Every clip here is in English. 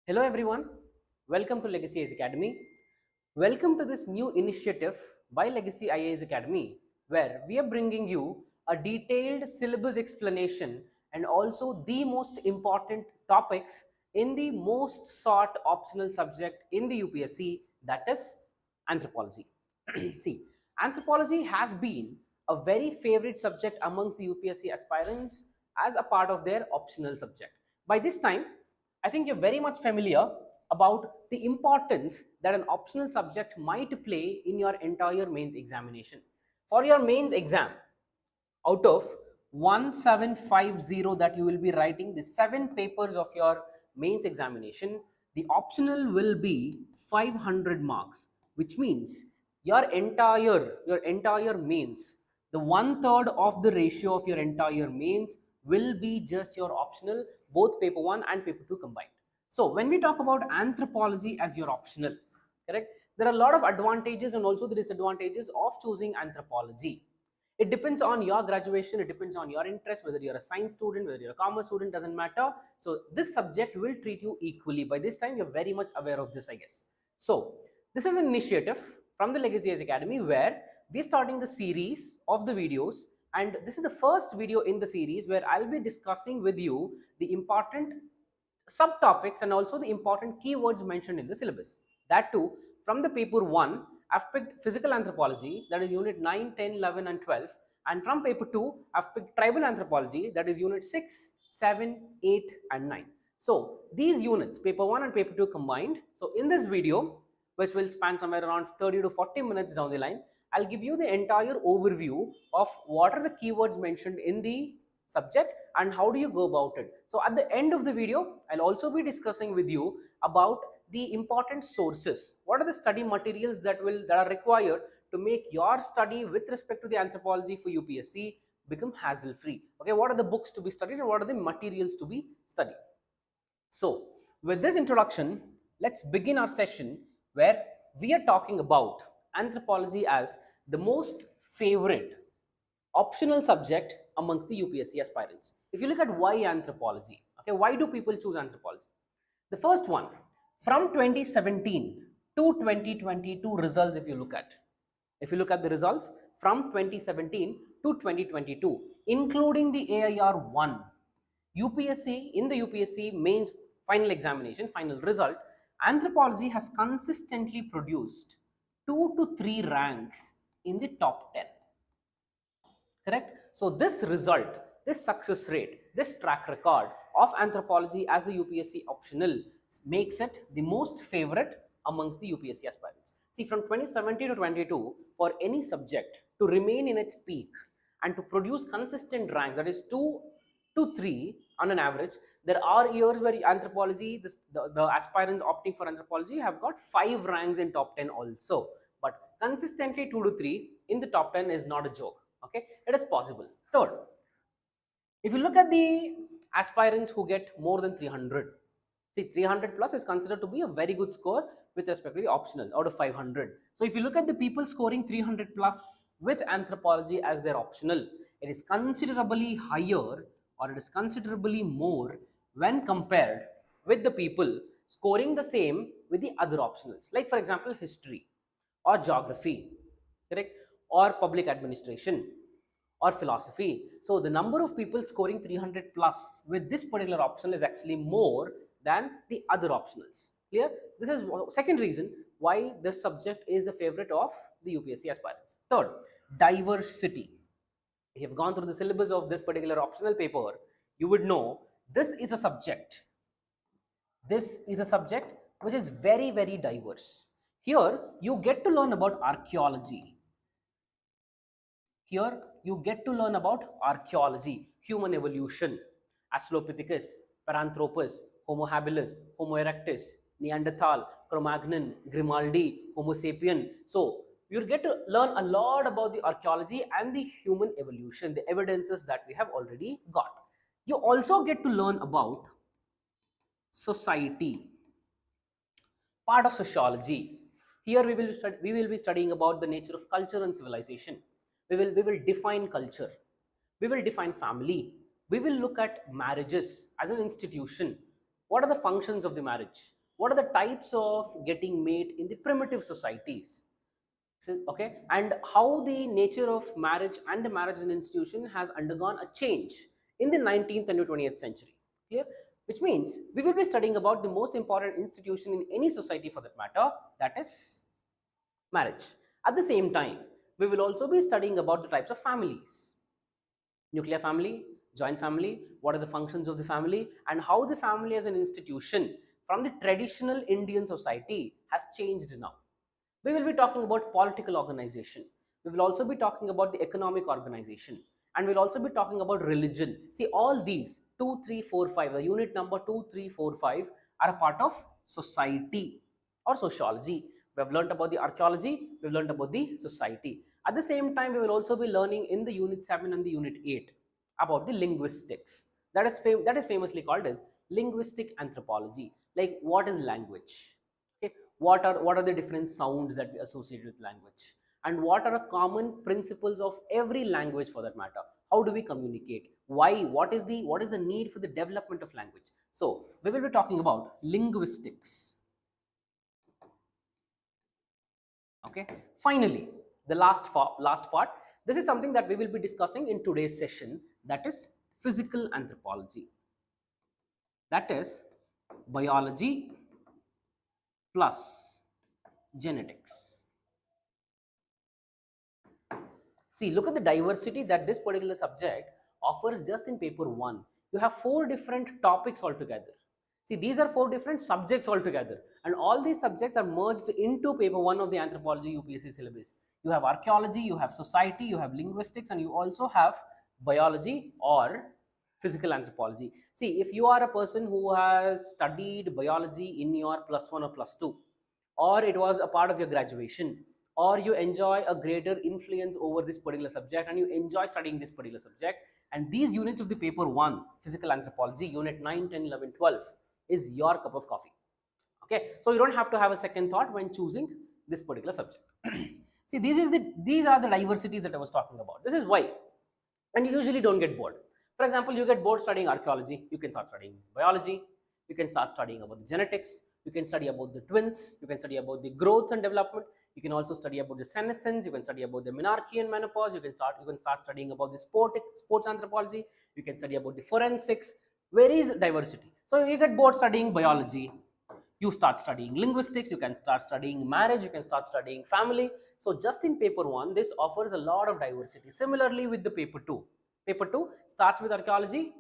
Hello everyone, welcome to Legacy IAS Academy. Welcome to this new initiative by Legacy IAS Academy where we are bringing you a detailed syllabus explanation and also the most important topics in the most sought optional subject in the UPSC, that is anthropology. See, anthropology has been a very favorite subject amongst the UPSC aspirants as a part of their optional subject. By this time, I think you're very much familiar about the importance that an optional subject might play in your entire mains examination. For your mains exam, out of 1750 that you will be writing, the 7 papers of your mains examination, the optional will be 500 marks, which means your entire mains, the 1/3 of the ratio of your entire mains will be just your optional, both paper 1 and paper 2 combined. So when we talk about anthropology as your optional, correct, there are a lot of advantages and also the disadvantages of choosing anthropology. It depends on your graduation, it depends on your interest, whether you're a science student, whether you're a commerce student, doesn't matter. So this subject will treat you equally. By this time you're very much aware of this, I guess. So this is an initiative from the Legacy IAS Academy where we're starting the series of the videos, and this is the first video in the series where I'll be discussing with you the important subtopics and also the important keywords mentioned in the syllabus. That too, from the paper 1, I've picked physical anthropology, that is unit 9, 10, 11 and 12. And from paper 2, I've picked tribal anthropology, that is unit 6, 7, 8 and 9. So these units, paper 1 and paper 2 combined. So in this video, which will span somewhere around 30 to 40 minutes down the line, I'll give you the entire overview of what are the keywords mentioned in the subject and how do you go about it. So at the end of the video, I'll also be discussing with you about the important sources. What are the study materials that are required to make your study with respect to the anthropology for UPSC become hassle free? Okay, what are the books to be studied and what are the materials to be studied? So with this introduction, let's begin our session where we are talking about anthropology as the most favorite optional subject amongst the UPSC aspirants. If you look at why anthropology, okay, why do people choose anthropology? The first one, from 2017 to 2022 results, if you look at the results from 2017 to 2022, including the AIR 1, UPSC, in the UPSC mains final examination, final result, anthropology has consistently produced 2 to 3 ranks in the top 10. Correct? So this result, this success rate, this track record of anthropology as the UPSC optional makes it the most favorite amongst the UPSC aspirants. See, from 2017 to 22, for any subject to remain in its peak and to produce consistent ranks, that is 2 to 3 on an average, there are years where anthropology, the aspirants opting for anthropology have got 5 ranks in top 10 also. But consistently 2 to 3 in the top 10 is not a joke. Okay, it is possible. Third, if you look at the aspirants who get more than 300, see, 300 plus is considered to be a very good score with respect to the optional out of 500. So if you look at the people scoring 300 plus with anthropology as their optional, it is considerably higher or it is considerably more when compared with the people scoring the same with the other optionals, like for example history or geography, correct, or public administration or philosophy. So the number of people scoring 300 plus with this particular optional is actually more than the other optionals. Clear? This is second reason why this subject is the favorite of the UPSC aspirants. Third, diversity. If you have gone through the syllabus of this particular optional paper, you would know this is a subject. This is a subject which is very, very diverse. Here you get to learn about archaeology. Here you get to learn about archaeology, human evolution, Australopithecus, Paranthropus, Homo habilis, Homo erectus, Neanderthal, Cro-Magnon, Grimaldi, Homo sapien. So you get to learn a lot about the archaeology and the human evolution, the evidences that we have already got. You also get to learn about society, part of sociology. Here we will be studying about the nature of culture and civilization. We will define culture. We will define family. We will look at marriages as an institution. What are the functions of the marriage? What are the types of getting mate in the primitive societies? Okay, and how the nature of marriage and the marriage as an institution has undergone a change in the 19th and the 20th century. Clear? Which means we will be studying about the most important institution in any society for that matter, that is marriage. At the same time, we will also be studying about the types of families: nuclear family, joint family, what are the functions of the family, and how the family as an institution from the traditional Indian society has changed now. We will be talking about political organization. We will also be talking about the economic organization, and we'll also be talking about religion. See, all these 2, 3, 4, 5, the unit number 2, 3, 4, 5 are a part of society or sociology. We have learned about the archaeology, we've learned about the society. At the same time, we will also be learning in the unit 7 and the unit 8 about the linguistics. That is famously called as linguistic anthropology. Like, what is language? Okay, what are the different sounds that we associate with language, and what are the common principles of every language for that matter? How do we communicate? Why? What is the need for the development of language? So we will be talking about linguistics. Okay, finally, the last part. This is something that we will be discussing in today's session, that is physical anthropology. That is biology plus genetics. See, look at the diversity that this particular subject offers just in paper 1. You have 4 different topics altogether. See, these are 4 different subjects altogether, and all these subjects are merged into paper 1 of the anthropology UPSC syllabus. You have archaeology, you have society, you have linguistics, and you also have biology or physical anthropology. See, if you are a person who has studied biology in your +1 or +2, or it was a part of your graduation, or you enjoy a greater influence over this particular subject and you enjoy studying this particular subject, and these units of the paper 1 physical anthropology unit 9, 10, 11, 12 is your cup of coffee. Okay, so you don't have to have a second thought when choosing this particular subject. See, these are the diversities that I was talking about. This is why, and you usually don't get bored. For example, you get bored studying archaeology, you can start studying biology, you can start studying about the genetics, you can study about the twins, you can study about the growth and development, you can also study about the senescence, you can study about the menarche and menopause, you can start studying about the sports anthropology, you can study about the forensics. Where is diversity? So you get bored studying biology, you start studying linguistics, you can start studying marriage, you can start studying family. So just in paper 1, this offers a lot of diversity. Similarly with the paper 2, paper 2 starts with archaeology.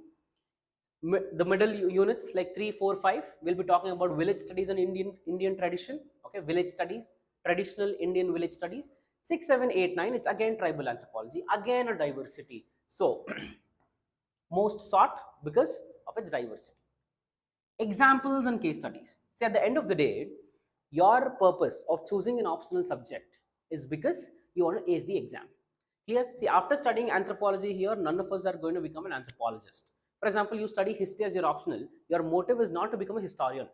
The middle units like 3, 4, 5 we'll be talking about village studies and Indian tradition. Okay, village studies, traditional Indian village studies. 6, 7, 8, 9, it's again tribal anthropology, again a diversity. So most sought because of its diversity. Examples and case studies. See, at the end of the day, your purpose of choosing an optional subject is because you want to ace the exam. Clear? See, after studying anthropology here, none of us are going to become an anthropologist. For example, you study history as your optional, your motive is not to become a historian.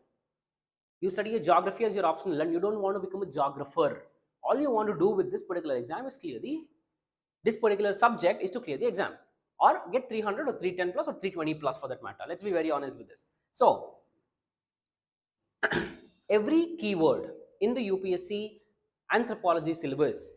You study a geography as your optional and you don't want to become a geographer. All you want to do with this particular exam is this particular subject is to clear the exam or get 300 or 310 plus or 320 plus for that matter. Let's be very honest with this. So, every keyword in the UPSC anthropology syllabus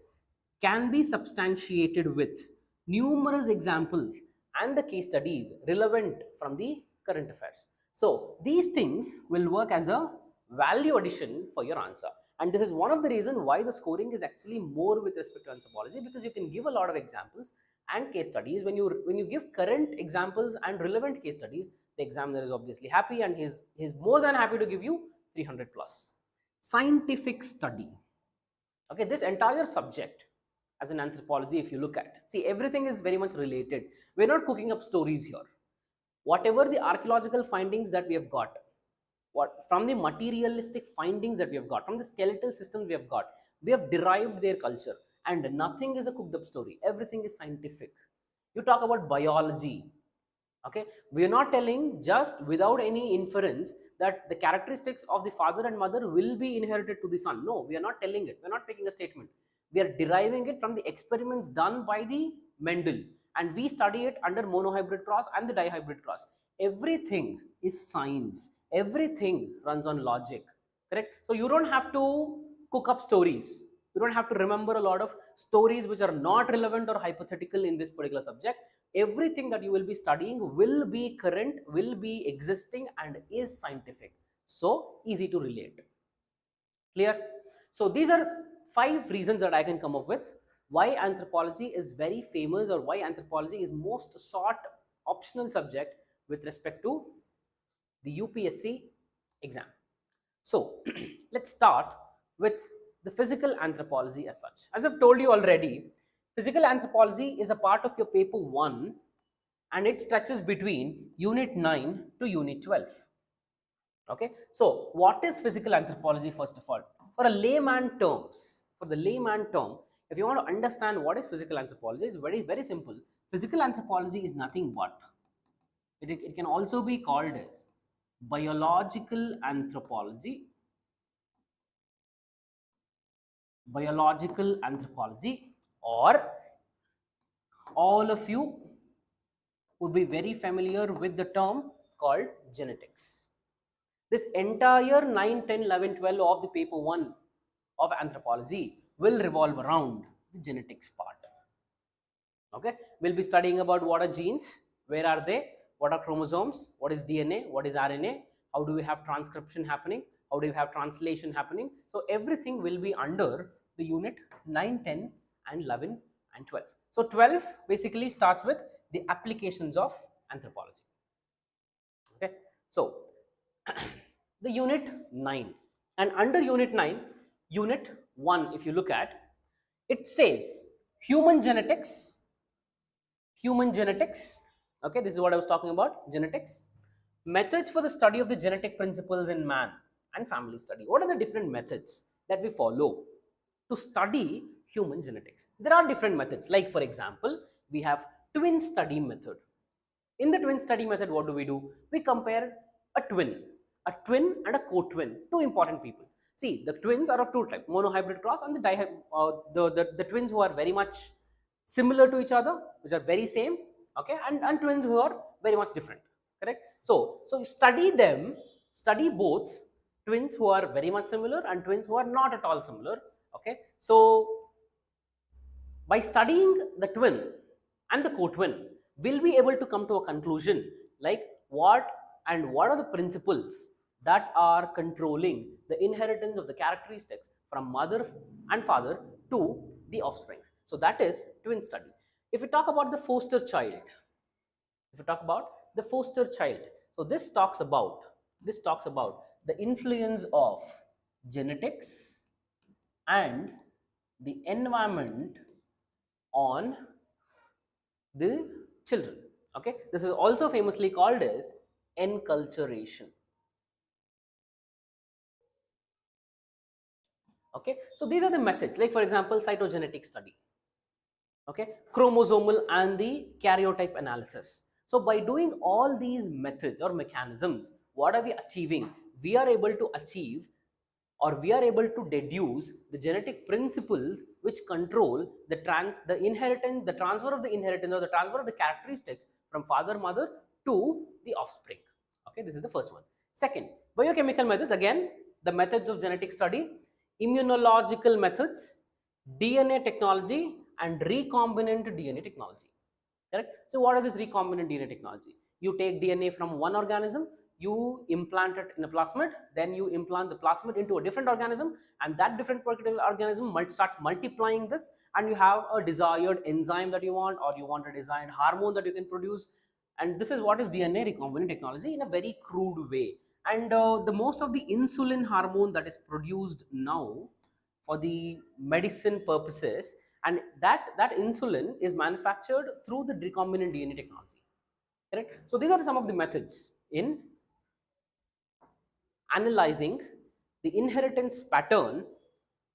can be substantiated with numerous examples and the case studies relevant from the current affairs. So these things will work as a value addition for your answer. And this is one of the reasons why the scoring is actually more with respect to anthropology, because you can give a lot of examples and case studies. When you give current examples and relevant case studies, the examiner is obviously happy and he's more than happy to give you 300 plus. Scientific study. Okay, this entire subject as an anthropology, if you look at, see, everything is very much related. We're not cooking up stories here. Whatever the archaeological findings that we have got, from the materialistic findings that we have got, from the skeletal systems we have got, we have derived their culture, and nothing is a cooked up story. Everything is scientific. You talk about biology. Okay, we are not telling just without any inference that the characteristics of the father and mother will be inherited to the son. No, we are not telling it. We are not making a statement. We are deriving it from the experiments done by the Mendel, and we study it under monohybrid cross and the dihybrid cross. Everything is science. everything runs on logic, correct? So you don't have to cook up stories. You don't have to remember a lot of stories which are not relevant or hypothetical in this particular subject. Everything that you will be studying will be current, will be existing, and is scientific. So easy to relate. Clear? So these are 5 reasons that I can come up with why anthropology is very famous, or why anthropology is most sought optional subject with respect to the UPSC exam. So let's start with the physical anthropology as such. As I've told you already, physical anthropology is a part of your paper 1, and it stretches between unit 9 to unit 12. Okay, so what is physical anthropology? First of all, for a layman terms, for the layman term, if you want to understand what is physical anthropology, it's very simple. Physical anthropology is nothing but, it can also be called as biological anthropology, or all of you would be very familiar with the term called genetics. This entire 9, 10, 11, 12 of the paper 1 of anthropology will revolve around the genetics part. Okay, we'll be studying about what are genes, where are they, what are chromosomes, what is DNA, what is RNA, how do we have transcription happening, how do we have translation happening. So everything will be under the unit 9, 10 and 11 and 12. So 12 basically starts with the applications of anthropology. Okay, so the unit 9, and under unit 9, unit 1, if you look at, it says human genetics. Okay, this is what I was talking about, genetics. Methods for the study of the genetic principles in man, and family study. What are the different methods that we follow to study human genetics? There are different methods, like for example, we have twin study method. In the twin study method, what do? We compare a twin and a co-twin, two important people. See, the twins are of two types, monohybrid cross and the twins who are very much similar to each other, which are very same, okay, and twins who are very much different, correct? So study them, study both twins who are very much similar and twins who are not at all similar, okay? So by studying the twin and the co-twin, we'll be able to come to a conclusion like what are the principles that are controlling the inheritance of the characteristics from mother and father to the offsprings. So that is twin study. If we talk about the foster child, so this talks about the influence of genetics and the environment on the children. Okay, this is also famously called as enculturation. Okay, so these are the methods, like for example, cytogenetic study, okay, chromosomal and the karyotype analysis. So by doing all these methods or mechanisms, what are we achieving? We are able to achieve, or we are able to deduce the genetic principles which control the inheritance, the transfer of the inheritance, or the transfer of the characteristics from father mother to the offspring. Okay, this is the first one. Second, biochemical methods, again the methods of genetic study, immunological methods, DNA technology, and recombinant DNA technology. Correct? So what is this recombinant DNA technology? You take DNA from one organism, you implant it in a plasmid, then you implant the plasmid into a different organism, and that different particular organism starts multiplying this, and you have a desired enzyme that you want, or you want a desired hormone that you can produce. And this is what is DNA recombinant technology in a very crude way. And the most of the insulin hormone that is produced now for the medicine purposes, and that insulin is manufactured through the recombinant DNA technology, correct? So these are some of the methods in analyzing the inheritance pattern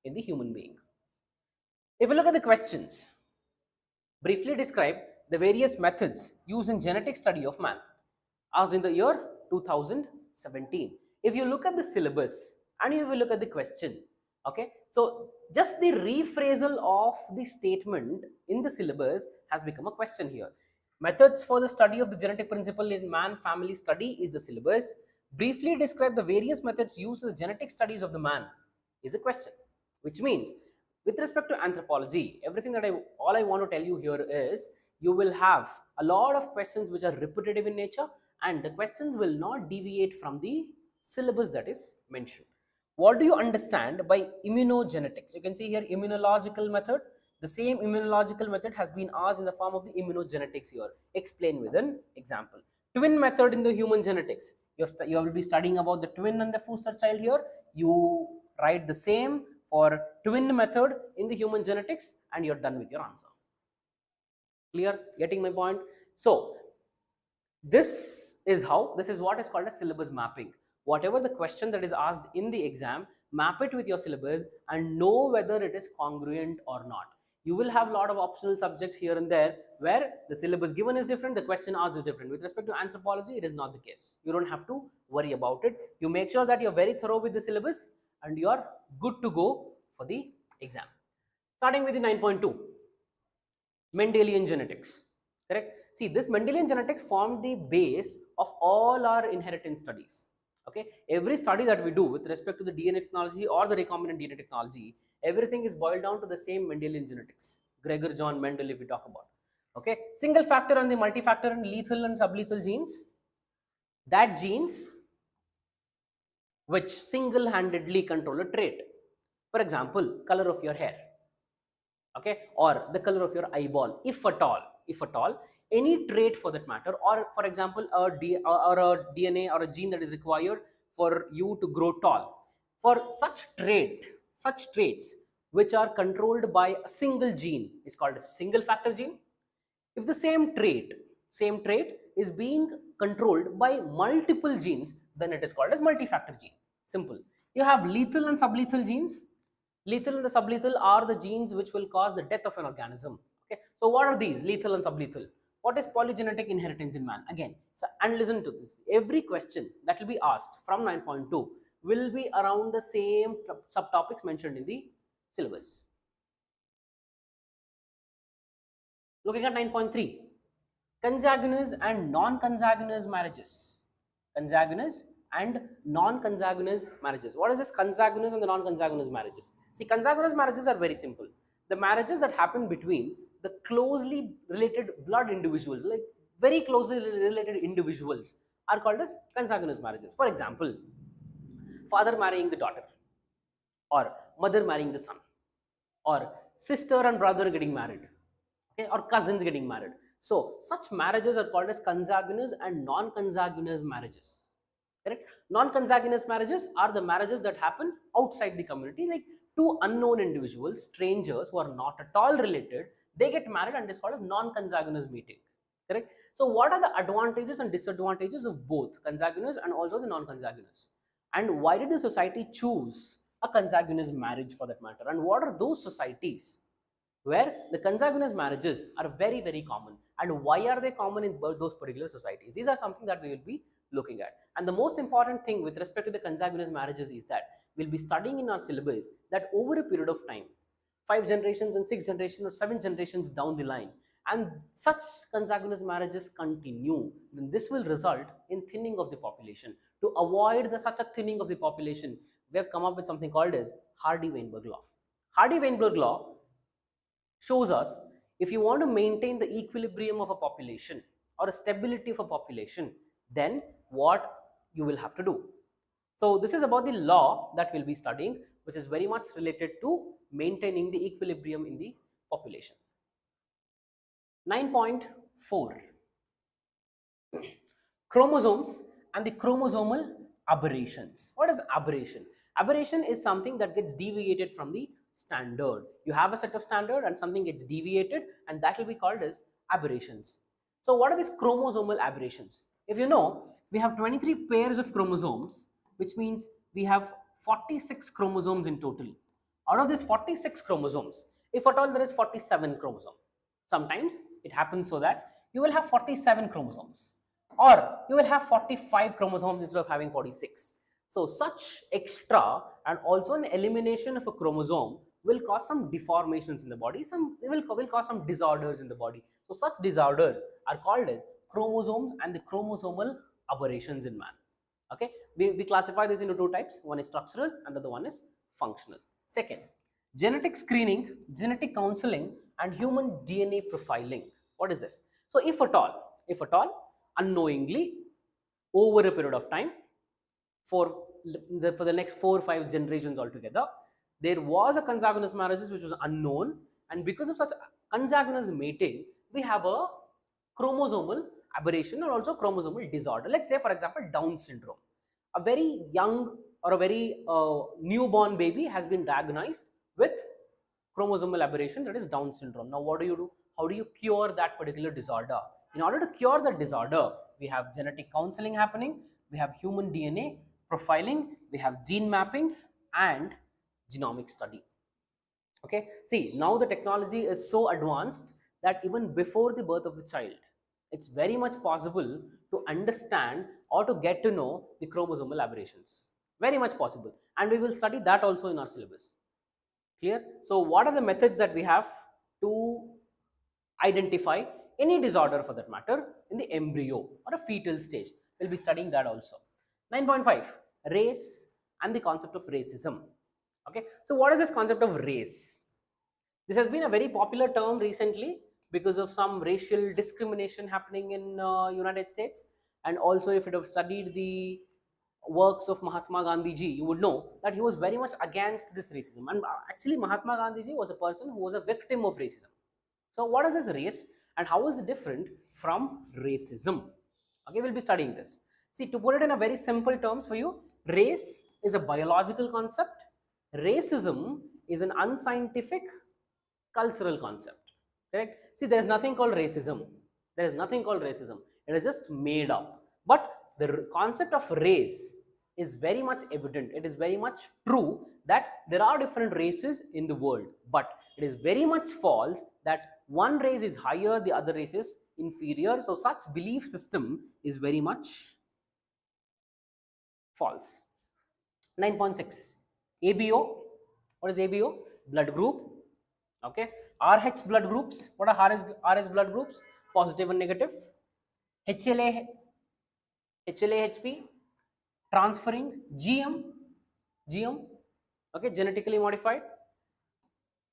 in the human being. If you look at the questions, briefly describe the various methods used in genetic study of man, asked in the year 2017. If you look at the syllabus and if you look at the question, okay, so just the rephrasal of the statement in the syllabus has become a question here. Methods for the study of the genetic principle in man family study is the syllabus. Briefly describe the various methods used in the genetic studies of the man is a question, which means with respect to anthropology, everything that all I want to tell you here is you will have a lot of questions which are repetitive in nature, and the questions will not deviate from the syllabus that is mentioned. What do you understand by immunogenetics? You can see here immunological method. The same immunological method has been asked in the form of the immunogenetics here. Explain with an example. Twin method in the human genetics. You will be studying about the twin and the foster child here. You write the same for twin method in the human genetics and you're done with your answer. Clear? Getting my point? So this is what is called a syllabus mapping. Whatever the question that is asked in the exam, map it with your syllabus and know whether it is congruent or not. You will have a lot of optional subjects here and there where the syllabus given is different, the question asked is different. With respect to anthropology, it is not the case. You don't have to worry about it. You make sure that you're very thorough with the syllabus and you're good to go for the exam. Starting with the 9.2, Mendelian genetics. Correct? See, this Mendelian genetics formed the base of all our inheritance studies. Okay, every study that we do with respect to the DNA technology or the recombinant DNA technology, everything is boiled down to the same Mendelian genetics. Gregor John Mendel, if we talk about. Okay, single factor and the multi-factor and lethal and sublethal genes. That genes which single-handedly control a trait. For example, color of your hair. Okay, or the color of your eyeball, if at all, any trait for that matter, or for example a DNA or a gene that is required for you to grow tall. For such traits which are controlled by a single gene is called a single factor gene. If the same trait is being controlled by multiple genes, then it is called as multi-factor gene. Simple. You have lethal and sublethal genes. Lethal and the sublethal are the genes which will cause the death of an organism. Okay, so what are these lethal and sublethal? What is polygenetic inheritance in man? Again, so and listen to this. Every question that will be asked from 9.2 will be around the same subtopics mentioned in the syllabus. Looking at 9.3, consanguineous and non-consanguineous marriages. Consanguineous and non-consanguineous marriages. What is this consanguineous and the non-consanguineous marriages? See, consanguineous marriages are very simple. The marriages that happen between the closely related blood individuals, like very closely related individuals, are called as consanguineous marriages. For example, father marrying the daughter, or mother marrying the son, or sister and brother getting married, okay, or cousins getting married. So such marriages are called as consanguineous and non-consanguineous marriages. Correct? Non-consanguineous marriages are the marriages that happen outside the community, like two unknown individuals, strangers who are not at all related, they get married and it's called as non-consanguineous meeting. Correct? So what are the advantages and disadvantages of both consanguineous and also the non-consanguineous? And why did the society choose a consanguineous marriage for that matter? And what are those societies where the consanguineous marriages are very, very common, and why are they common in those particular societies? These are something that we will be looking at. And the most important thing with respect to the consanguineous marriages is that we'll be studying in our syllabus that over a period of time, 5 generations and 6 generations or 7 generations down the line, and such consanguineous marriages continue, then this will result in thinning of the population. To avoid such a thinning of the population, we have come up with something called as Hardy-Weinberg law. Hardy-Weinberg law shows us if you want to maintain the equilibrium of a population or a stability of a population, then what you will have to do. So this is about the law that we'll be studying, which is very much related to maintaining the equilibrium in the population. 9.4, chromosomes and the chromosomal aberrations. What is aberration? Aberration is something that gets deviated from the standard. You have a set of standard and something gets deviated, and that will be called as aberrations. So what are these chromosomal aberrations? If you know, we have 23 pairs of chromosomes, which means we have 46 chromosomes in total. Out of these 46 chromosomes, if at all there is 47 chromosomes, sometimes it happens so that you will have 47 chromosomes, or you will have 45 chromosomes instead of having 46. So such extra and also an elimination of a chromosome will cause some deformations in the body, will cause some disorders in the body. So such disorders are called as chromosomes and the chromosomal aberrations in man. Okay, we classify this into two types. One is structural and the other one is functional. Second, genetic screening, genetic counseling, and human DNA profiling. What is this? So if at all, unknowingly, over a period of time, for the next 4 or 5 generations altogether, there was a consanguineous marriages which was unknown, and because of such consanguineous mating, we have a chromosomal aberration or also chromosomal disorder. Let's say, for example, Down syndrome. A very young or a very newborn baby has been diagnosed with chromosomal aberration, that is Down syndrome. Now, what do you do? How do you cure that particular disorder? In order to cure that disorder, we have genetic counseling happening, we have human DNA profiling, we have gene mapping and genomic study. Okay, see, now the technology is so advanced that even before the birth of the child, it's very much possible to understand or to get to know the chromosomal aberrations. Very much possible, and we will study that also in our syllabus. Clear? So what are the methods that we have to identify any disorder for that matter in the embryo or a fetal stage? We'll be studying that also. 9.5, race and the concept of racism. Okay, so what is this concept of race? This has been a very popular term recently because of some racial discrimination happening in United States, and also if you have studied the works of Mahatma Gandhi ji, you would know that he was very much against this racism. And actually, Mahatma Gandhi ji was a person who was a victim of racism. So, what is this race and how is it different from racism? Okay, we'll be studying this. See, to put it in a very simple terms for you, race is a biological concept. Racism is an unscientific cultural concept. Correct? See, there is nothing called racism. There is nothing called racism. It is just made up. But the concept of race is very much evident. It is very much true that there are different races in the world. But it is very much false that one race is higher, the other race is inferior. So such belief system is very much false. 9.6, ABO. What is ABO? Blood group. Okay, RH blood groups. What are RH blood groups? Positive and negative. HLA, HLA-HP, transferring, GM, okay, genetically modified,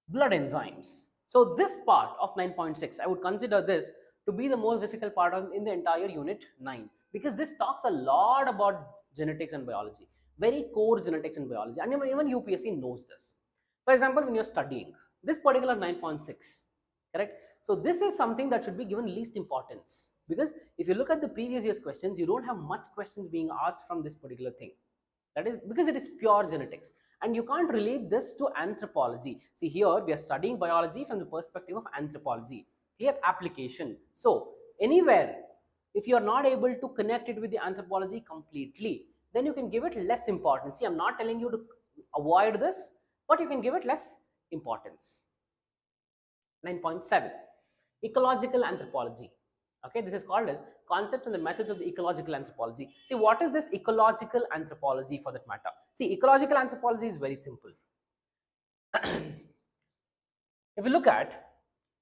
blood enzymes. So this part of 9.6, I would consider this to be the most difficult part in the entire unit 9, because this talks a lot about genetics and biology, very core genetics and biology, and even UPSC knows this. For example, when you're studying this particular 9.6, correct? So this is something that should be given least importance, because if you look at the previous year's questions, you don't have much questions being asked from this particular thing. That is because it is pure genetics, and you can't relate this to anthropology. See, here we are studying biology from the perspective of anthropology. Clear application. So anywhere, if you are not able to connect it with the anthropology completely, then you can give it less importance. See, I'm not telling you to avoid this, but you can give it less importance. 9.7, ecological anthropology. Okay, this is called as concepts and the methods of the ecological anthropology. See, what is this ecological anthropology for that matter? See, ecological anthropology is very simple. If you look at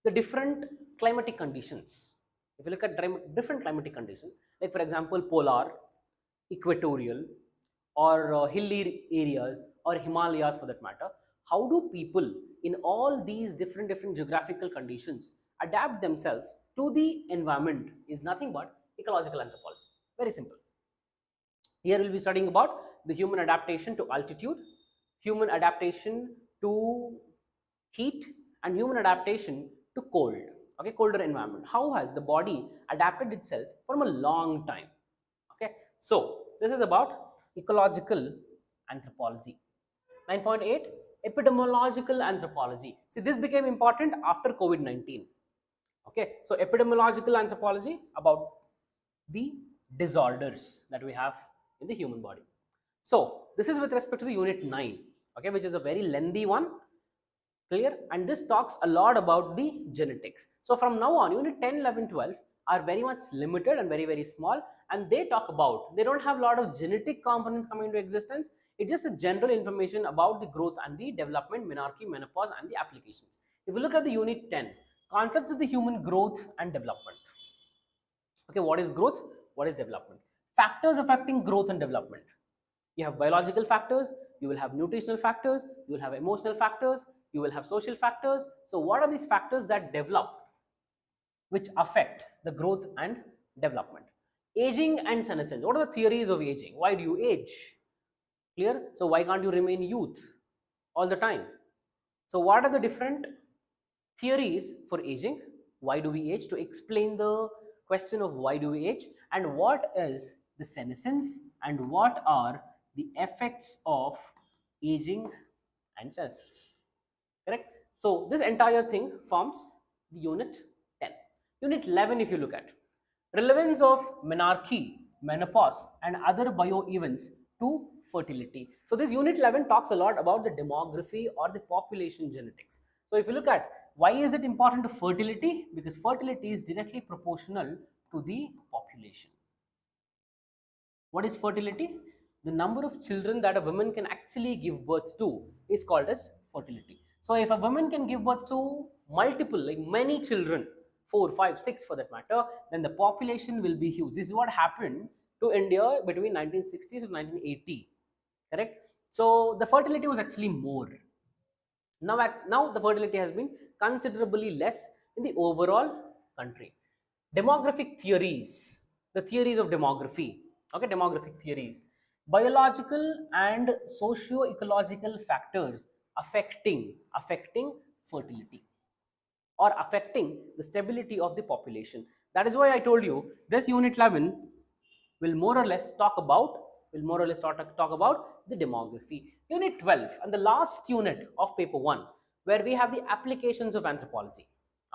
the different climatic conditions, if you look at different climatic conditions, like for example, polar, equatorial, or hilly areas, or Himalayas for that matter, how do people in all these different geographical conditions adapt themselves to the environment is nothing but ecological anthropology. Very simple. Here we'll be studying about the human adaptation to altitude, human adaptation to heat, and human adaptation to cold. Okay, colder environment. How has the body adapted itself from a long time? Okay, so this is about ecological anthropology. 9.8, epidemiological anthropology. See, this became important after COVID-19. Okay, so epidemiological anthropology about the disorders that we have in the human body. So this is with respect to the unit 9, okay, which is a very lengthy one. Clear? And this talks a lot about the genetics. So from now on, unit 10, 11, 12 are very much limited and very small, and they talk about, they don't have a lot of genetic components coming into existence. It's just a general information about the growth and the development, menarche, menopause, and the applications. If you look at the unit 10, concepts of the human growth and development. Okay, what is growth? What is development? Factors affecting growth and development. You have biological factors, you will have nutritional factors, you will have emotional factors, you will have social factors. So what are these factors that develop, which affect the growth and development? Aging and senescence. What are the theories of aging? Why do you age? Clear? So why can't you remain youth all the time? So what are the different theories for aging? Why do we age? To explain the question of why do we age, and what is the senescence, and what are the effects of aging and senescence. Correct? So this entire thing forms the unit 10. Unit 11, if you look at relevance of menarche, menopause, and other bio events to fertility. So this unit 11 talks a lot about the demography or the population genetics. So if you look at why is it important to fertility? Because fertility is directly proportional to the population. What is fertility? The number of children that a woman can actually give birth to is called as fertility. So if a woman can give birth to multiple, like many children, 4, 5, 6 for that matter, then the population will be huge. This is what happened to India between 1960s to 1980. Correct? So the fertility was actually more. Now the fertility has been considerably less in the overall country. Demographic theories, the theories of demography. Okay, demographic theories. Biological and socio-ecological factors affecting fertility or affecting the stability of the population. That is why I told you this unit 11 will more or less talk about the demography. Unit 12 and the last unit of paper 1, where we have the applications of anthropology.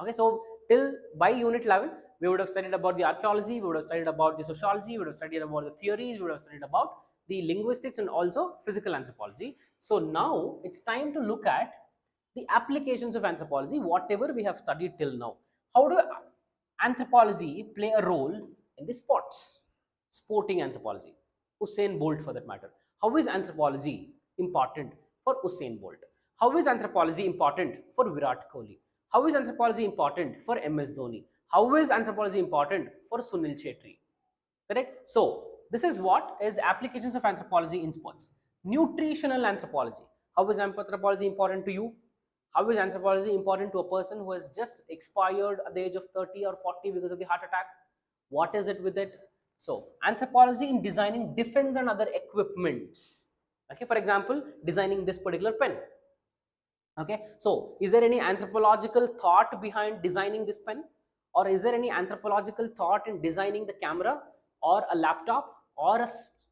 Okay, so till by unit 11 we would have studied about the archaeology, we would have studied about the sociology, we would have studied about the theories, we would have studied about the linguistics and also physical anthropology. So now it's time to look at the applications of anthropology, whatever we have studied till now. How do anthropology play a role in the sporting anthropology? Usain Bolt for that matter. How is anthropology important for Usain Bolt? How is anthropology important for Virat Kohli? How is anthropology important for MS Dhoni? How is anthropology important for Sunil Chetri? Correct? So this is what is the applications of anthropology in sports. Nutritional anthropology. How is anthropology important to you? How is anthropology important to a person who has just expired at the age of 30 or 40 because of the heart attack? What is it with it? So anthropology in designing defense and other equipments. Okay, for example, designing this particular pen. Okay, so is there any anthropological thought behind designing this pen, or is there any anthropological thought in designing the camera or a laptop or a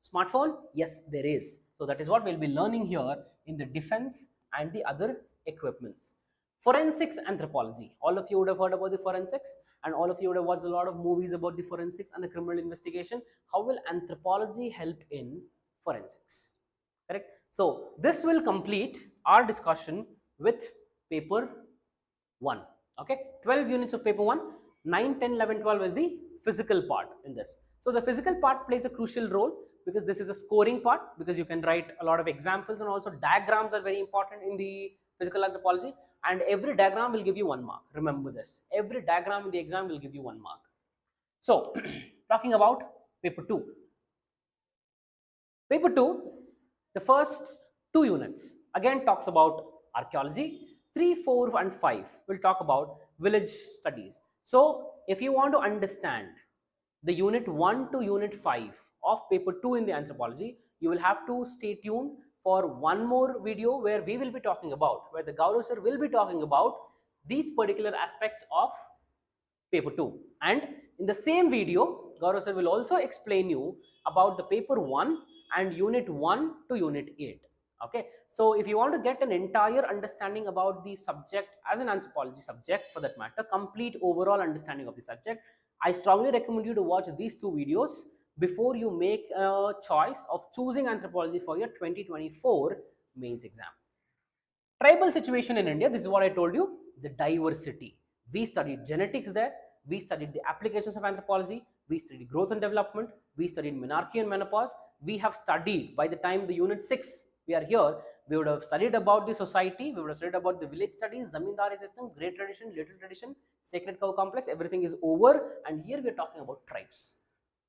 smartphone? Yes, there is. So that is what we'll be learning here in the defense and the other equipments. Forensics anthropology. All of you would have heard about the forensics, and all of you would have watched a lot of movies about the forensics and the criminal investigation. How will anthropology help in forensics? Correct? So this will complete our discussion with paper 1. Okay, 12 units of paper 1, 9, 10, 11, 12 is the physical part in this. So the physical part plays a crucial role because this is a scoring part, because you can write a lot of examples, and also diagrams are very important in the physical anthropology, and every diagram will give you 1 mark. Remember this, every diagram in the exam will give you 1 mark. So talking about paper 2. Paper 2, the first 2 units again talks about archaeology. 3, 4 and 5 will talk about village studies. So if you want to understand the unit 1 to unit 5 of paper 2 in the anthropology, you will have to stay tuned for one more video where we will be talking about, where the Gaurav sir will be talking about these particular aspects of paper 2. And in the same video, Gaurav sir will also explain you about the paper 1 and unit 1 to unit 8. Okay, so if you want to get an entire understanding about the subject as an anthropology subject for that matter, complete overall understanding of the subject, I strongly recommend you to watch these 2 videos before you make a choice of choosing anthropology for your 2024 mains exam. Tribal situation in India, this is what I told you, the diversity. We studied genetics there, we studied the applications of anthropology, we studied growth and development, we studied menarche and menopause, we have studied, by the time the unit 6 we are here, we would have studied about the society, we would have studied about the village studies, zamindari system, great tradition, little tradition, sacred cow complex, everything is over, and here we are talking about tribes.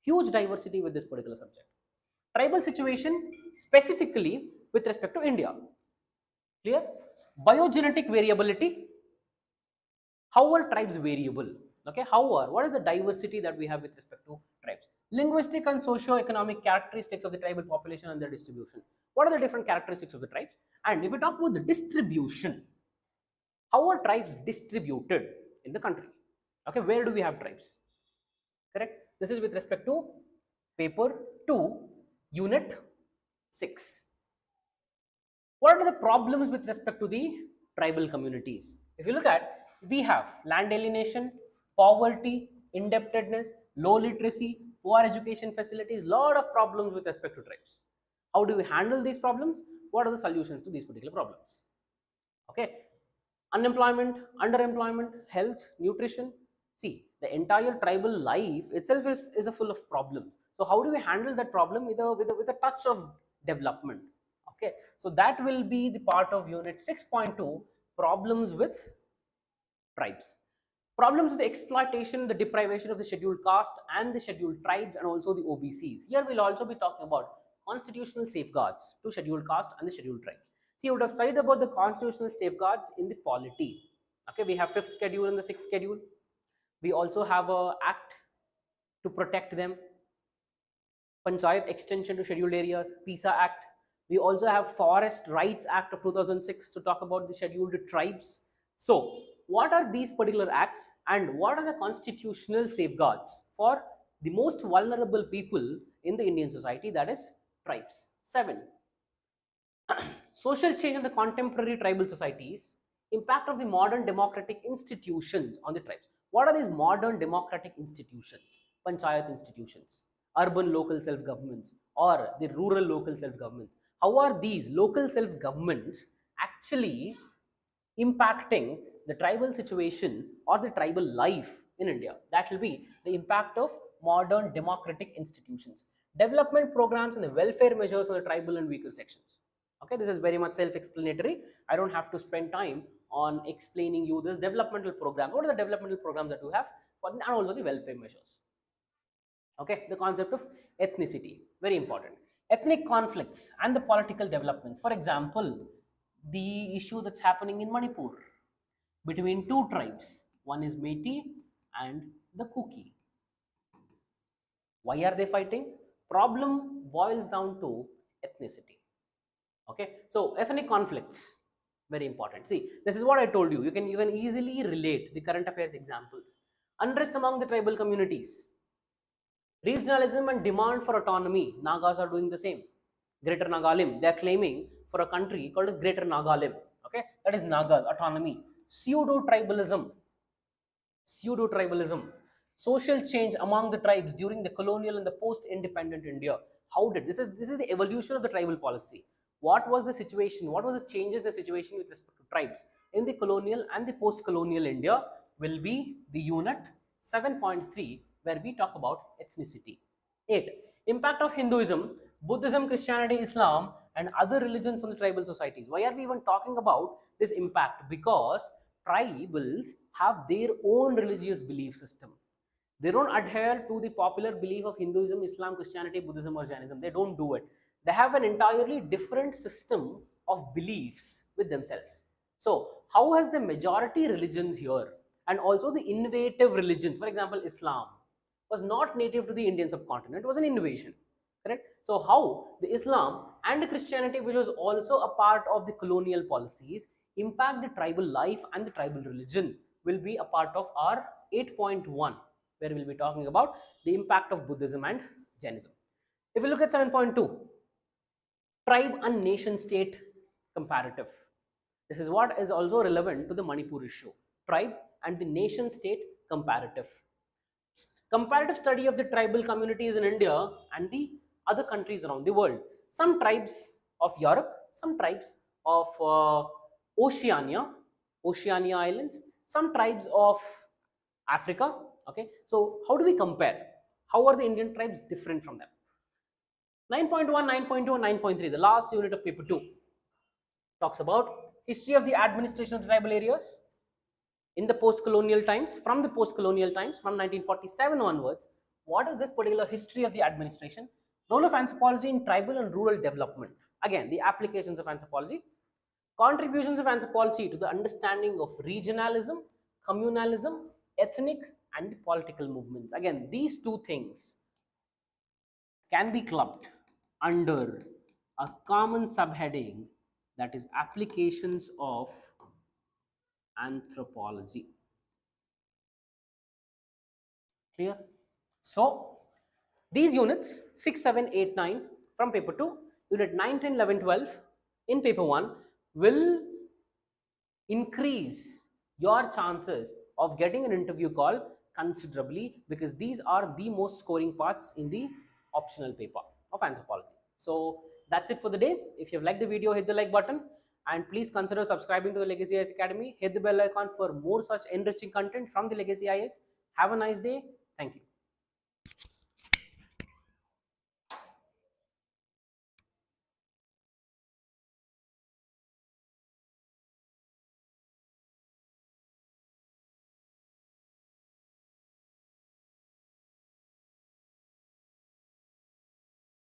Huge diversity with this particular subject. Tribal situation specifically with respect to India. Clear? Biogenetic variability. How are tribes variable? Okay, what is the diversity that we have with respect to tribes? Linguistic and socio-economic characteristics of the tribal population and their distribution. What are the different characteristics of the tribes? And if we talk about the distribution, how are tribes distributed in the country? Okay, where do we have tribes? Correct. This is with respect to paper 2, unit 6. What are the problems with respect to the tribal communities? If you look at, we have land alienation, poverty, indebtedness, low literacy, poor education facilities, lot of problems with respect to tribes. How do we handle these problems? What are the solutions to these particular problems? Okay, unemployment, underemployment, health, nutrition. See, the entire tribal life itself is a full of problems. So how do we handle that problem with a touch of development? Okay, so that will be the part of unit 6.2, problems with tribes. Problems with the exploitation, the deprivation of the scheduled caste and the scheduled tribes, and also the OBCs. Here we'll also be talking about constitutional safeguards to scheduled caste and the scheduled tribes. See, you would have studied about the constitutional safeguards in the polity. Okay, we have 5th schedule and the 6th schedule. We also have a act to protect them. Panchayat extension to scheduled areas, PISA Act. We also have Forest Rights Act of 2006 to talk about the scheduled tribes. So, what are these particular acts and what are the constitutional safeguards for the most vulnerable people in the Indian society, that is tribes? 7. Social change in the contemporary tribal societies, impact of the modern democratic institutions on the tribes. What are these modern democratic institutions? Panchayat institutions, urban local self-governments, or the rural local self-governments. How are these local self-governments actually impacting the tribal situation or the tribal life in India? That will be the impact of modern democratic institutions. Development programs and the welfare measures on the tribal and weaker sections. Okay, this is very much self-explanatory. I don't have to spend time on explaining you this developmental program. What are the developmental programs that you have, and also the welfare measures? Okay, the concept of ethnicity, very important. Ethnic conflicts and the political developments. For example, the issue that's happening in Manipur between two tribes. One is Metis and the Kuki. Why are they fighting? Problem boils down to ethnicity. Okay, so ethnic conflicts, very important. See, this is what I told you. You can easily relate the current affairs examples. Unrest among the tribal communities. Regionalism and demand for autonomy. Nagas are doing the same. Greater Nagalim, they are claiming for a country called as Greater Nagalim. Okay, that is Nagas, autonomy. Pseudo-tribalism. Pseudo-tribalism. Social change among the tribes during the colonial and the post-independent India. How did this is the evolution of the tribal policy. What was the situation? What was the changes in the situation with respect to tribes in the colonial and the post-colonial India? Will be the unit 7.3, where we talk about ethnicity. 8. Impact of Hinduism, Buddhism, Christianity, Islam, and other religions on the tribal societies. Why are we even talking about this impact? Because tribals have their own religious belief system. They don't adhere to the popular belief of Hinduism, Islam, Christianity, Buddhism, or Jainism. They don't do it. They have an entirely different system of beliefs with themselves. So, how has the majority religions here and also the innovative religions, for example, Islam, was not native to the Indian subcontinent, it was an invasion. Correct? So, how the Islam and the Christianity, which was also a part of the colonial policies, impact the tribal life and the tribal religion, will be a part of our 8.1, where we'll be talking about the impact of Buddhism and Jainism. If we look at 7.2, tribe and nation state comparative. This is what is also relevant to the Manipur issue. Tribe and the nation state comparative. Comparative study of the tribal communities in India and the other countries around the world. Some tribes of Europe, some tribes of Oceania Islands, some tribes of Africa. Okay, so how do we compare? How are the Indian tribes different from them? 9.1, 9.2, and 9.3, the last unit of paper 2, talks about history of the administration of the tribal areas in the post-colonial times, from the post-colonial times, from 1947 onwards. What is this particular history of the administration? Role of anthropology in tribal and rural development. Again, the applications of anthropology. Contributions of anthropology to the understanding of regionalism, communalism, ethnic and political movements. Again, these two things can be clubbed under a common subheading, that is applications of anthropology. Clear? So these units 6, 7, 8, 9 from paper 2, unit 9, 10, 11, 12 in paper 1 will increase your chances of getting an interview call considerably, because these are the most scoring parts in the optional paper of anthropology. So that's it for the day. If you have liked the video, hit the like button and please consider subscribing to the Legacy IAS Academy. Hit the bell icon for more such enriching content from the Legacy IAS. Have a nice day. Thank you.